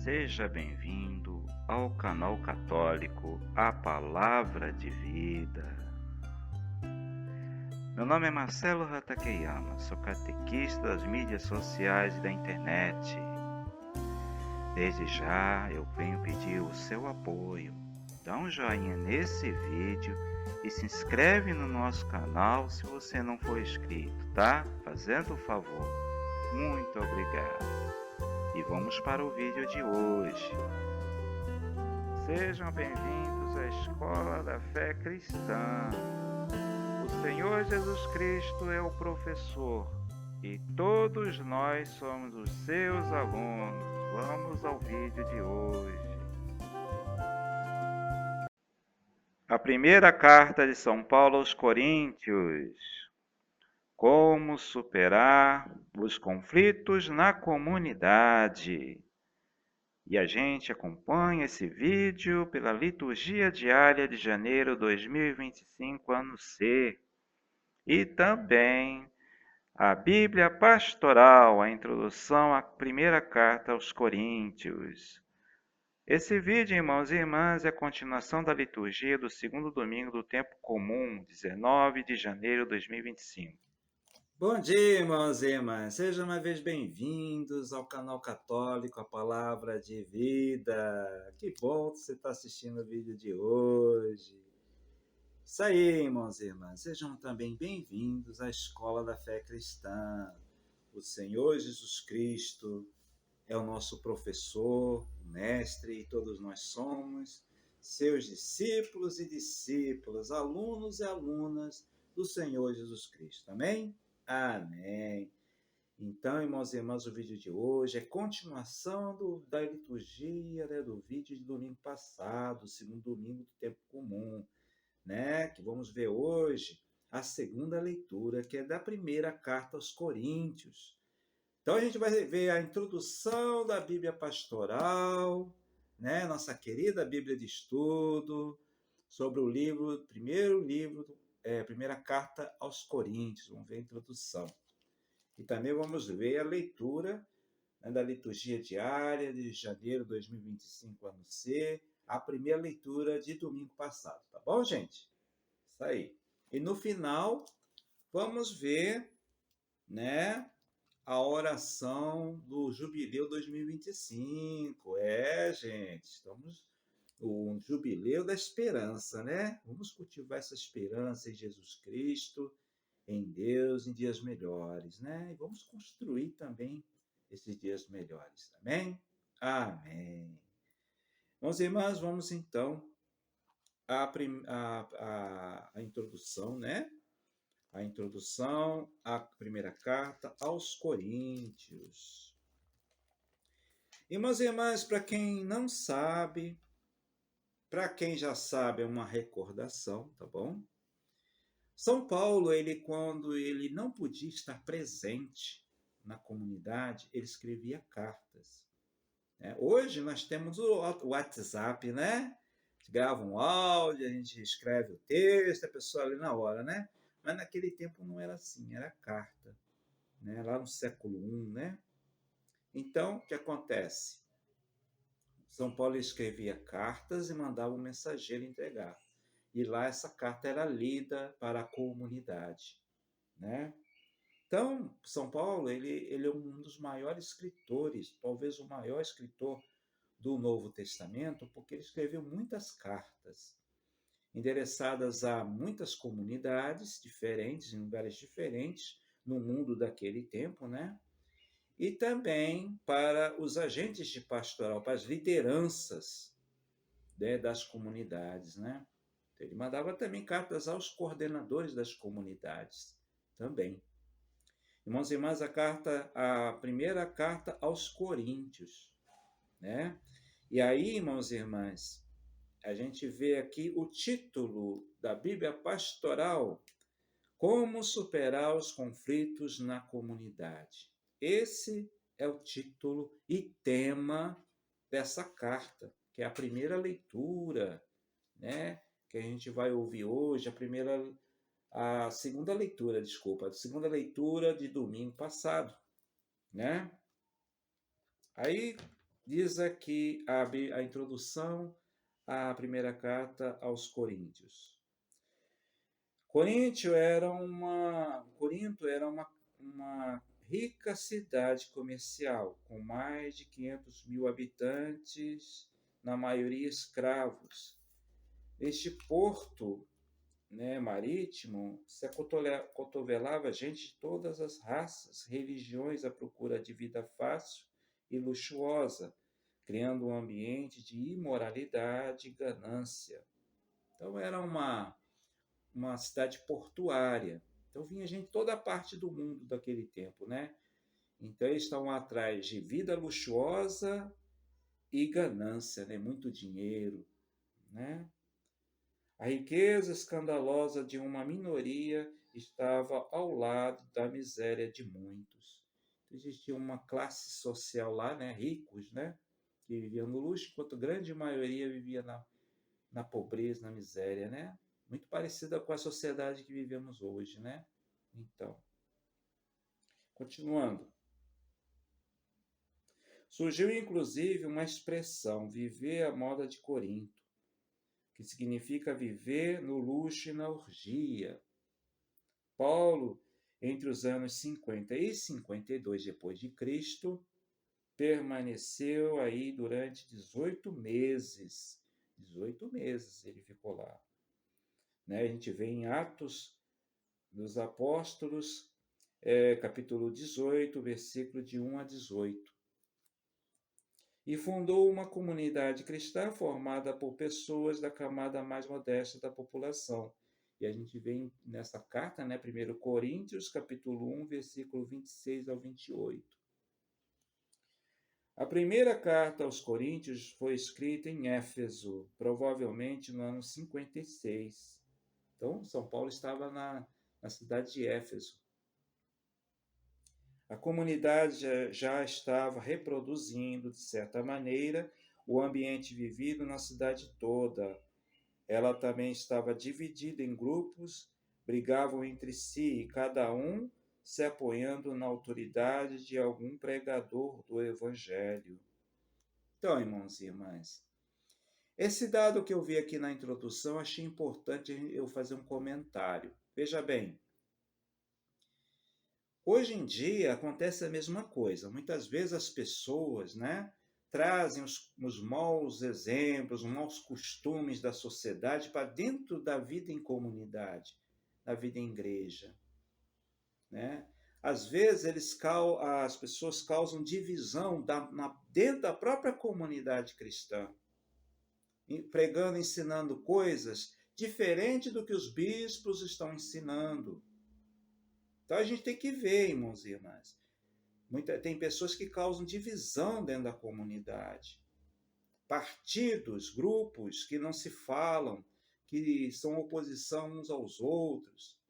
Seja bem-vindo ao canal católico A Palavra de Vida. Meu nome é Marcelo Hatakeyama, sou catequista das mídias sociais e da internet. Desde já eu venho pedir o seu apoio. Dá um joinha nesse vídeo e se inscreve no nosso canal se você não for inscrito, tá? Fazendo o favor. Muito obrigado. E vamos para o vídeo de hoje. Sejam bem-vindos à Escola da Fé Cristã. O Senhor Jesus Cristo é o professor e todos nós somos os seus alunos. Vamos ao vídeo de hoje. A primeira carta de São Paulo aos Coríntios. Como superar os conflitos na comunidade. E a gente acompanha esse vídeo pela liturgia diária de janeiro 2025, ano C. E também a Bíblia Pastoral, a introdução à primeira carta aos Coríntios. Esse vídeo, irmãos e irmãs, é a continuação da liturgia do segundo domingo do tempo comum, 19 de janeiro de 2025. Bom dia, irmãos e irmãs. Sejam uma vez bem-vindos ao canal católico A Palavra de Vida. Que bom que você está assistindo o vídeo de hoje. Isso aí, irmãos e irmãs. Sejam também bem-vindos à Escola da Fé Cristã. O Senhor Jesus Cristo é o nosso professor, mestre, e todos nós somos seus discípulos e discípulas, alunos e alunas do Senhor Jesus Cristo. Amém? Amém. Então, irmãos e irmãs, o vídeo de hoje é continuação da liturgia, do vídeo de domingo passado, segundo domingo do tempo comum, que vamos ver hoje a segunda leitura, que é da primeira carta aos Coríntios. Então, a gente vai ver a introdução da Bíblia Pastoral, nossa querida Bíblia de Estudo, sobre o primeira carta aos Coríntios. Vamos ver a introdução. E também vamos ver a leitura da liturgia diária de janeiro de 2025, ano C, a primeira leitura de domingo passado. Tá bom, gente? Isso aí. E no final, vamos ver, a oração do Jubileu 2025. Gente, estamos no Jubileu da Esperança, Vamos cultivar essa esperança em Jesus Cristo, em Deus, em dias melhores, E vamos construir também esses dias melhores. Amém? Amém. Bons irmãos, vamos então à introdução, A introdução à primeira carta aos Coríntios. Irmãos e irmãs, para quem não sabe, para quem já sabe, é uma recordação, tá bom? São Paulo, quando ele não podia estar presente na comunidade, ele escrevia cartas. Hoje nós temos o WhatsApp, grava um áudio, a gente escreve o texto, a pessoa lê na hora, Mas naquele tempo não era assim, era carta, lá no século I, Então, o que acontece? São Paulo escrevia cartas e mandava um mensageiro entregar. E lá essa carta era lida para a comunidade, Então, São Paulo, ele é um dos maiores escritores, talvez o maior escritor do Novo Testamento, porque ele escreveu muitas cartas endereçadas a muitas comunidades diferentes, em lugares diferentes, no mundo daquele tempo, E também para os agentes de pastoral, para as lideranças, das comunidades, Então, ele mandava também cartas aos coordenadores das comunidades, também. Irmãos e irmãs, a primeira carta aos Coríntios, E aí, irmãos e irmãs, a gente vê aqui o título da Bíblia Pastoral: Como superar os conflitos na comunidade. Esse é o título e tema dessa carta, que é a primeira leitura, que a gente vai ouvir hoje, a segunda leitura de domingo passado, Aí Diz aqui a introdução à primeira carta aos Coríntios. Corinto era uma rica cidade comercial, com mais de 500 mil habitantes, na maioria escravos. Este porto, né, marítimo se acotovelava gente de todas as raças, religiões à procura de vida fácil e luxuosa, criando um ambiente de imoralidade e ganância. Então era uma cidade portuária. Então vinha gente de toda parte do mundo daquele tempo, né? Então eles estavam atrás de vida luxuosa e ganância, né? Muito dinheiro, né? A riqueza escandalosa de uma minoria estava ao lado da miséria de muitos. Então, existia uma classe social lá, né? Ricos, né? Que viviam no luxo, enquanto a grande maioria vivia na pobreza, na miséria, né? Muito parecida com a sociedade que vivemos hoje, né? Então, continuando. Surgiu inclusive uma expressão, viver à moda de Corinto, que significa viver no luxo e na orgia. Paulo, entre os anos 50 e 52 depois de Cristo, permaneceu aí durante 18 meses. 18 meses ele ficou lá. Né? A gente vê em Atos dos Apóstolos, capítulo 18, versículo de 1 a 18. E fundou uma comunidade cristã formada por pessoas da camada mais modesta da população. E a gente vê nessa carta, né, 1 Coríntios, capítulo 1, versículo 26 ao 28. A primeira carta aos Coríntios foi escrita em Éfeso, provavelmente no ano 56. Então, São Paulo estava na cidade de Éfeso. A comunidade já estava reproduzindo, de certa maneira, o ambiente vivido na cidade toda. Ela também estava dividida em grupos, brigavam entre si e cada um se apoiando na autoridade de algum pregador do Evangelho. Então, irmãos e irmãs, esse dado que eu vi aqui na introdução, achei importante eu fazer um comentário. Veja bem, hoje em dia acontece a mesma coisa. Muitas vezes as pessoas, né, trazem os maus exemplos, os maus costumes da sociedade para dentro da vida em comunidade, da vida em igreja, né? Às vezes as pessoas causam divisão dentro da própria comunidade cristã, pregando, ensinando coisas diferentes do que os bispos estão ensinando. Então a gente tem que ver, irmãos e irmãs. Tem pessoas que causam divisão dentro da comunidade. Partidos, grupos que não se falam, que são oposição uns aos outros.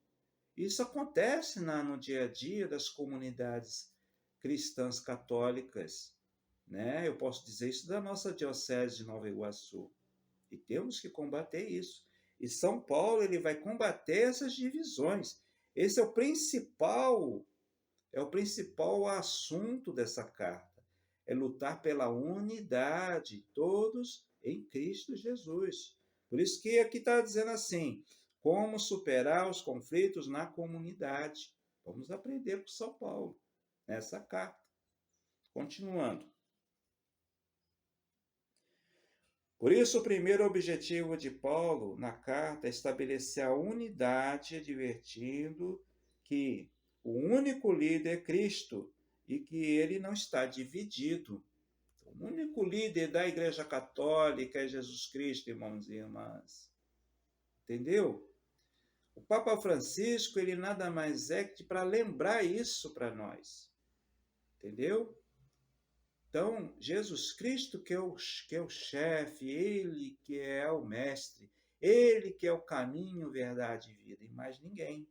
Isso acontece no dia a dia das comunidades cristãs católicas. Né? Eu posso dizer isso da nossa diocese de Nova Iguaçu. E temos que combater isso. E São Paulo ele vai combater essas divisões. Esse é o principal assunto dessa carta. É lutar pela unidade, todos em Cristo Jesus. Por isso que aqui está dizendo assim, como superar os conflitos na comunidade. Vamos aprender com São Paulo, nessa carta. Continuando. Por isso, o primeiro objetivo de Paulo na carta é estabelecer a unidade, advertindo que o único líder é Cristo e que ele não está dividido. O único líder da Igreja Católica é Jesus Cristo, irmãos e irmãs. Entendeu? O Papa Francisco, ele nada mais é que para lembrar isso para nós. Entendeu? Então, Jesus Cristo que é o chefe, ele que é o mestre, ele que é o caminho, verdade e vida, e mais ninguém.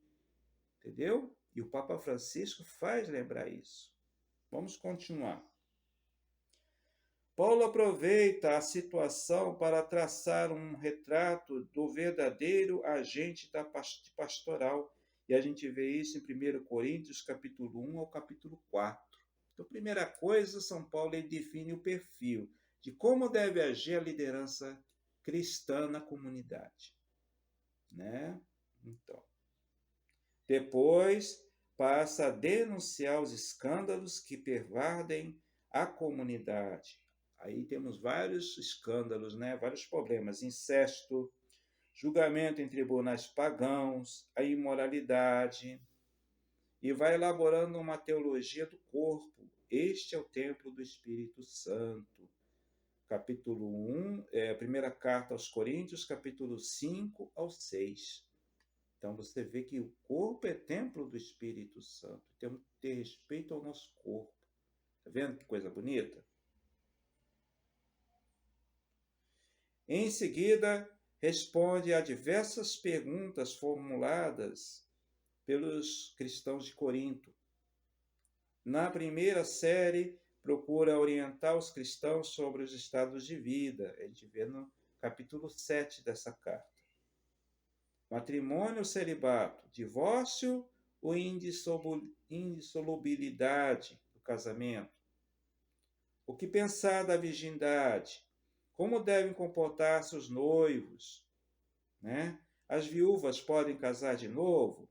Entendeu? E o Papa Francisco faz lembrar isso. Vamos continuar. Paulo aproveita a situação para traçar um retrato do verdadeiro agente da pastoral. E a gente vê isso em 1 Coríntios, capítulo 1 ao capítulo 4. Então, primeira coisa, São Paulo ele define o perfil de como deve agir a liderança cristã na comunidade, né? Então, depois passa a denunciar os escândalos que pervadem a comunidade. Aí temos vários escândalos, né? Vários problemas: incesto, julgamento em tribunais pagãos, a imoralidade, e vai elaborando uma teologia do corpo. Este é o templo do Espírito Santo. Capítulo 1, a primeira carta aos Coríntios, capítulo 5 ao 6. Então você vê que o corpo é templo do Espírito Santo. Temos que ter respeito ao nosso corpo. Está vendo que coisa bonita? Em seguida, responde a diversas perguntas formuladas pelos cristãos de Corinto. Na primeira série, procura orientar os cristãos sobre os estados de vida. A gente vê no capítulo 7 dessa carta. Matrimônio ou celibato, divórcio ou indissolubilidade do casamento. O que pensar da virgindade? Como devem comportar-se os noivos? Né? As viúvas podem casar de novo?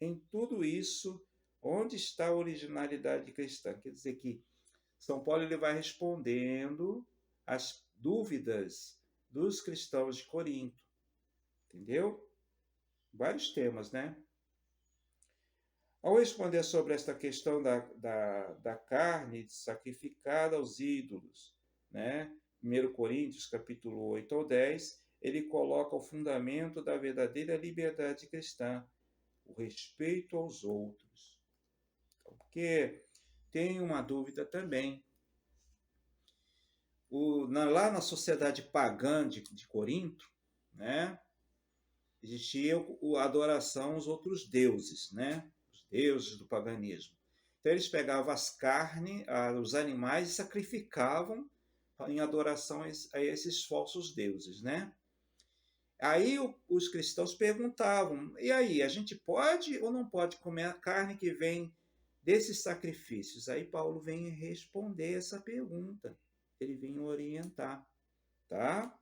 Em tudo isso, onde está a originalidade cristã? Quer dizer que São Paulo ele vai respondendo as dúvidas dos cristãos de Corinto. Entendeu? Vários temas, né? Ao responder sobre esta questão da carne sacrificada aos ídolos, né? 1 Coríntios, capítulo 8 ao 10, ele coloca o fundamento da verdadeira liberdade cristã, o respeito aos outros. Porque tem uma dúvida também. Lá na sociedade pagã de Corinto, né? Existia a adoração aos outros deuses, né? Os deuses do paganismo. Então eles pegavam as carnes, os animais e sacrificavam em adoração a esses falsos deuses, né? Aí os cristãos perguntavam: e aí, a gente pode ou não pode comer a carne que vem desses sacrifícios? Aí Paulo vem responder essa pergunta. Ele vem orientar, tá?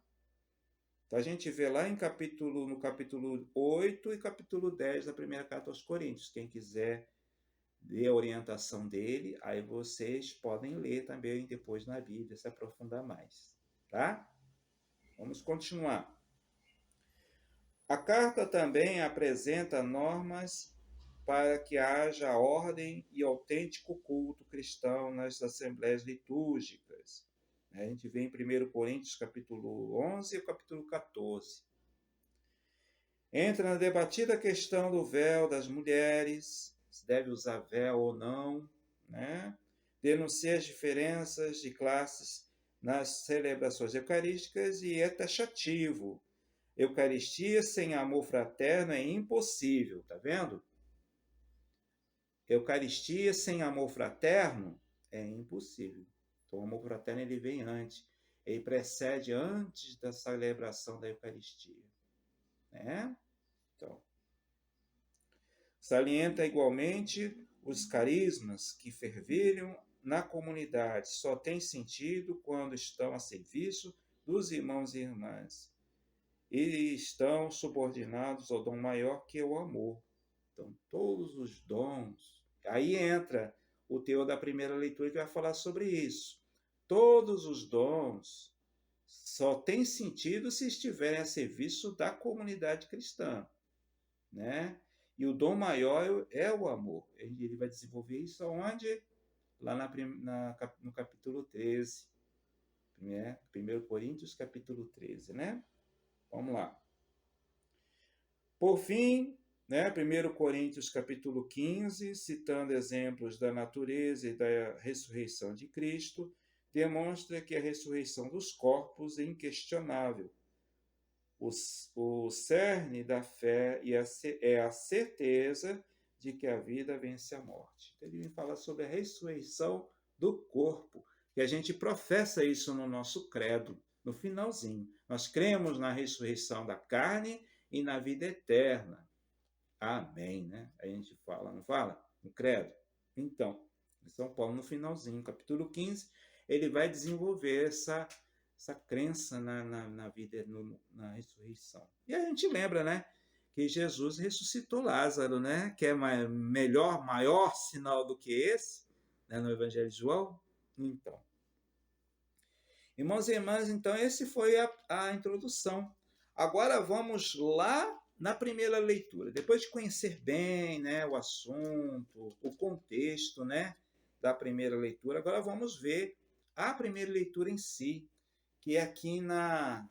Então a gente vê lá no capítulo 8 e capítulo 10 da primeira carta aos Coríntios. Quem quiser ler a orientação dele, aí vocês podem ler também depois na Bíblia, se aprofundar mais. Tá? Vamos continuar. A carta também apresenta normas para que haja ordem e autêntico culto cristão nas assembleias litúrgicas. A gente vê em 1 Coríntios, capítulo 11 e capítulo 14. Entra na debatida questão do véu das mulheres, se deve usar véu ou não, né? Denuncia as diferenças de classes nas celebrações eucarísticas e é taxativo. Eucaristia sem amor fraterno é impossível, tá vendo? Eucaristia sem amor fraterno é impossível. Então, o amor fraterno ele vem antes, ele precede antes da celebração da Eucaristia, né? Então, salienta igualmente os carismas que fervilham na comunidade. Só tem sentido quando estão a serviço dos irmãos e irmãs e estão subordinados ao dom maior que é o amor. Então, todos os dons. Aí entra o teor da primeira leitura que vai falar sobre isso. Todos os dons só têm sentido se estiverem a serviço da comunidade cristã, né? E o dom maior é o amor. Ele vai desenvolver isso aonde? Lá no capítulo 13. Né? 1 Coríntios, capítulo 13, né? Vamos lá. Por fim, né, 1 Coríntios capítulo 15, citando exemplos da natureza e da ressurreição de Cristo, demonstra que a ressurreição dos corpos é inquestionável. O cerne da fé é a certeza de que a vida vence a morte. Então, ele fala sobre a ressurreição do corpo, e a gente professa isso no nosso credo, no finalzinho. Nós cremos na ressurreição da carne e na vida eterna. Amém, né? A gente fala, não fala? No credo. Então, São Paulo, no finalzinho, capítulo 15, ele vai desenvolver essa crença na vida, na ressurreição. E a gente lembra, né, que Jesus ressuscitou Lázaro, né, que é maior sinal do que esse, né, no Evangelho de João. Então, irmãos e irmãs, então esse foi a introdução. Agora vamos lá na primeira leitura. Depois de conhecer bem, né, o assunto, o contexto, né, da primeira leitura, agora vamos ver a primeira leitura em si, que é aqui na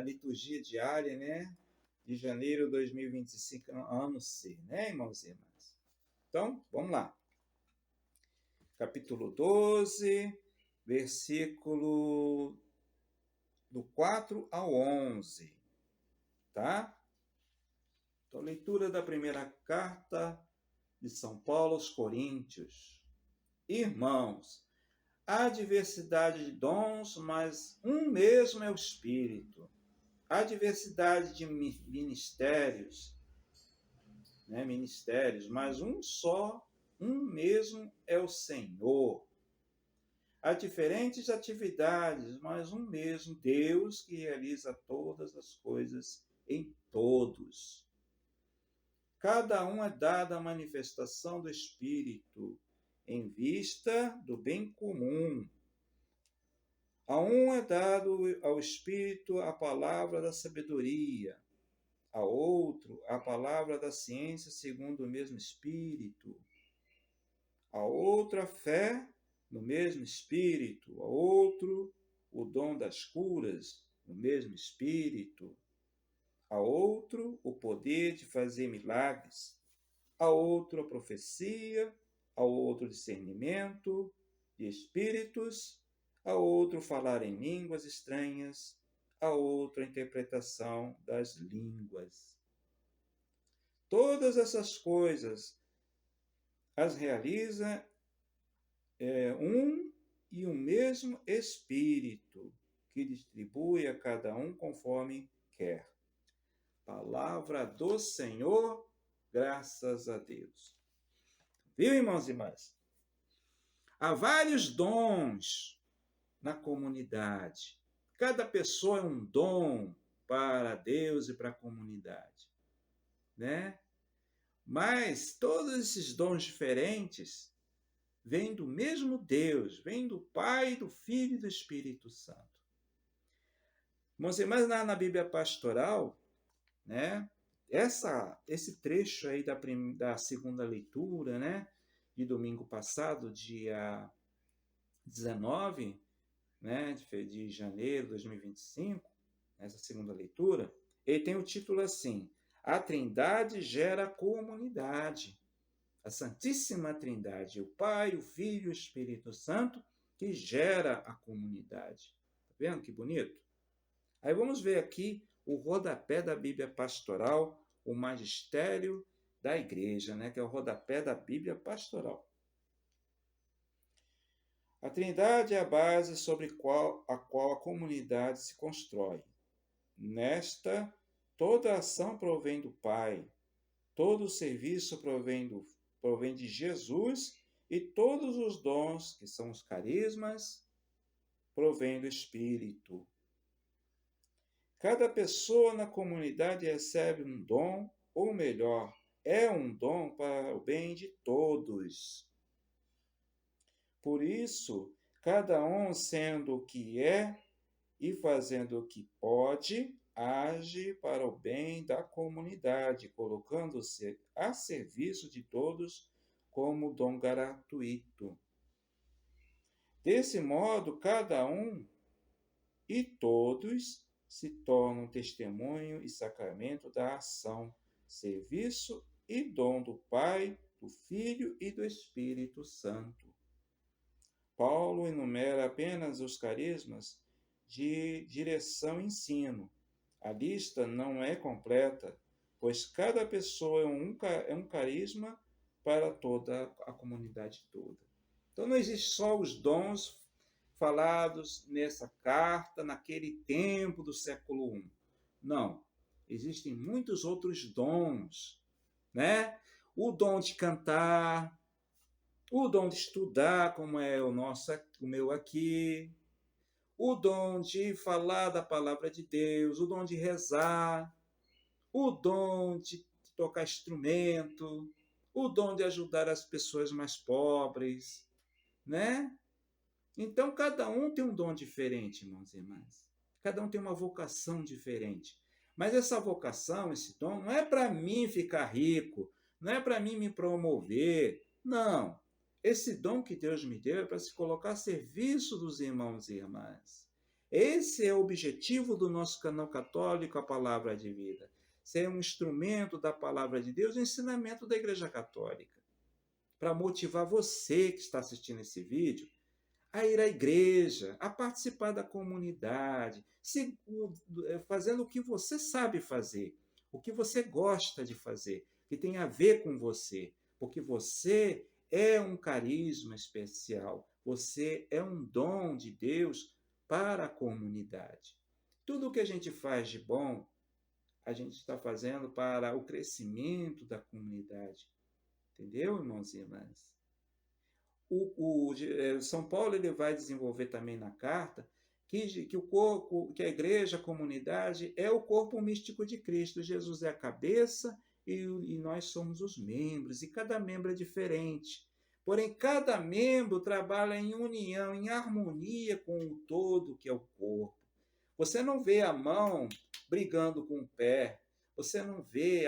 liturgia diária, né, de janeiro de 2025, ano C, né, irmãos e irmãs? Então, vamos lá. Capítulo 12, versículo do 4 ao 11, tá? Então, leitura da primeira carta de São Paulo aos Coríntios. Irmãos, há diversidade de dons, mas um mesmo é o Espírito. Há diversidade de ministérios, né? Ministérios, mas um mesmo é o Senhor. Há diferentes atividades, mas um mesmo Deus que realiza todas as coisas em todos. Cada um é dada a manifestação do Espírito, em vista do bem comum. A um é dado ao Espírito a palavra da sabedoria, a outro a palavra da ciência segundo o mesmo Espírito, a outro a fé no mesmo Espírito, a outro o dom das curas no mesmo Espírito, a outro o poder de fazer milagres, a outro a profecia, a outro discernimento de espíritos, a outro falar em línguas estranhas, a outro a interpretação das línguas. Todas essas coisas as realiza um e o mesmo Espírito, que distribui a cada um conforme quer. Palavra do Senhor, graças a Deus. Viu, irmãos e irmãs? Há vários dons na comunidade. Cada pessoa é um dom para Deus e para a comunidade, né? Mas todos esses dons diferentes vêm do mesmo Deus, vêm do Pai, do Filho e do Espírito Santo. Irmãos e irmãs, na Bíblia Pastoral, né? Esse trecho aí da segunda leitura, né, de domingo passado, dia 19, né, de janeiro de 2025, essa segunda leitura, ele tem o título assim: A Trindade gera comunidade. A Santíssima Trindade, o Pai, o Filho e o Espírito Santo, que gera a comunidade. Tá vendo que bonito? Aí vamos ver aqui o rodapé da Bíblia Pastoral, o magistério da igreja, né, que é o rodapé da Bíblia Pastoral. A Trindade é a base sobre a qual a comunidade se constrói. Nesta, toda ação provém do Pai, todo o serviço provém de Jesus e todos os dons, que são os carismas, provém do Espírito. Cada pessoa na comunidade recebe um dom, ou melhor, é um dom para o bem de todos. Por isso, cada um sendo o que é e fazendo o que pode, age para o bem da comunidade, colocando-se a serviço de todos como dom gratuito. Desse modo, cada um e todos se tornam testemunho e sacramento da ação, serviço e dom do Pai, do Filho e do Espírito Santo. Paulo enumera apenas os carismas de direção e ensino. A lista não é completa, pois cada pessoa é um carisma para toda a comunidade toda. Então não existe só os dons falados nessa carta, naquele tempo do século I. Não, existem muitos outros dons, né? o dom de cantar, o dom de estudar, como é o meu aqui, o dom de falar da palavra de Deus, o dom de rezar, o dom de tocar instrumento, o dom de ajudar as pessoas mais pobres, né? Então, cada um tem um dom diferente, irmãos e irmãs. Cada um tem uma vocação diferente. Mas essa vocação, esse dom, não é para mim ficar rico, não é para mim me promover. Não. Esse dom que Deus me deu é para se colocar a serviço dos irmãos e irmãs. Esse é o objetivo do nosso canal católico, a Palavra de Vida. Ser um instrumento da Palavra de Deus, o ensinamento da Igreja Católica. Para motivar você que está assistindo esse vídeo a ir à igreja, a participar da comunidade, fazendo o que você sabe fazer, o que você gosta de fazer, que tem a ver com você, porque você é um carisma especial, você é um dom de Deus para a comunidade. Tudo o que a gente faz de bom, a gente está fazendo para o crescimento da comunidade. Entendeu, irmãos e irmãs? São Paulo ele vai desenvolver também na carta que o corpo, que a igreja, a comunidade, é o corpo místico de Cristo. Jesus é a cabeça e nós somos os membros, e cada membro é diferente. Porém, cada membro trabalha em união, em harmonia com o todo, que é o corpo. Você não vê a mão brigando com o pé, você não vê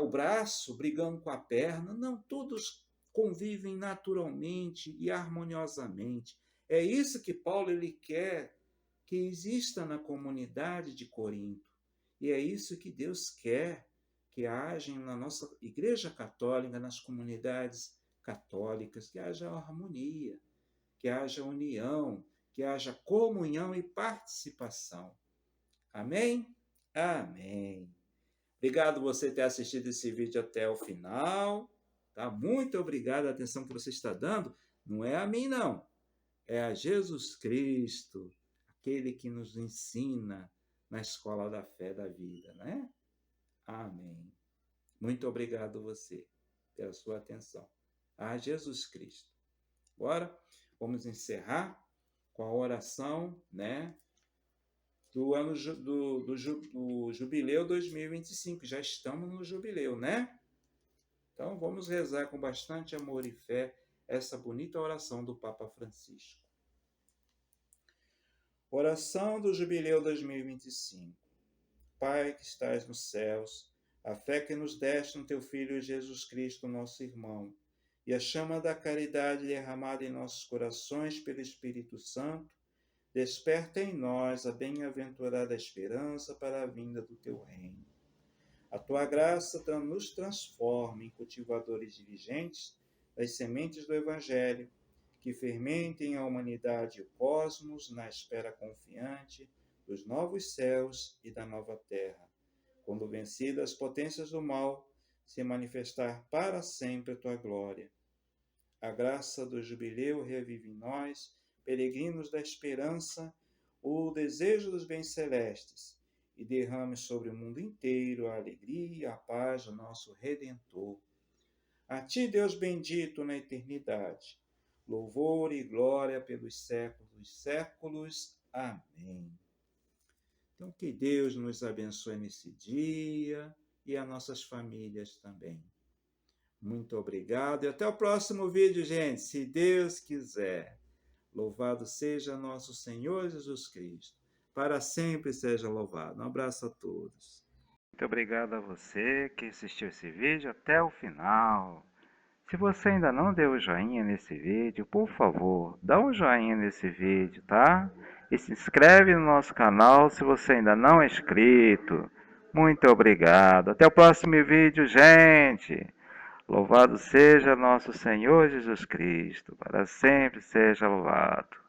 o braço brigando com a perna, não, todos convivem naturalmente e harmoniosamente. É isso que Paulo ele quer que exista na comunidade de Corinto. E é isso que Deus quer que haja na nossa Igreja Católica, nas comunidades católicas, que haja harmonia, que haja união, que haja comunhão e participação. Amém? Amém. Obrigado por você ter assistido esse vídeo até o final. Tá? Muito obrigado, a atenção que você está dando. Não é a mim, não. É a Jesus Cristo, aquele que nos ensina na escola da fé da vida, né? Amém. Muito obrigado você pela sua atenção. A Jesus Cristo. Agora, vamos encerrar com a oração, né? Do ano do Jubileu 2025. Já estamos no Jubileu, né? Então, vamos rezar com bastante amor e fé essa bonita oração do Papa Francisco. Oração do Jubileu 2025. Pai que estás nos céus, a fé que nos deste no teu Filho Jesus Cristo, nosso irmão, e a chama da caridade derramada em nossos corações pelo Espírito Santo, desperta em nós a bem-aventurada esperança para a vinda do teu reino. A tua graça nos transforma em cultivadores diligentes das sementes do Evangelho, que fermentem a humanidade e o cosmos na espera confiante dos novos céus e da nova terra, quando vencidas as potências do mal, se manifestar para sempre a tua glória. A graça do jubileu revive em nós, peregrinos da esperança, o desejo dos bens celestes, e derrame sobre o mundo inteiro a alegria e a paz do nosso Redentor. A ti, Deus bendito na eternidade, louvor e glória pelos séculos dos séculos. Amém. Então, que Deus nos abençoe nesse dia e as nossas famílias também. Muito obrigado e até o próximo vídeo, gente, se Deus quiser. Louvado seja nosso Senhor Jesus Cristo. Para sempre seja louvado. Um abraço a todos. Muito obrigado a você que assistiu esse vídeo até o final. Se você ainda não deu o joinha nesse vídeo, por favor, dá um joinha nesse vídeo, tá? E se inscreve no nosso canal se você ainda não é inscrito. Muito obrigado. Até o próximo vídeo, gente. Louvado seja nosso Senhor Jesus Cristo. Para sempre seja louvado.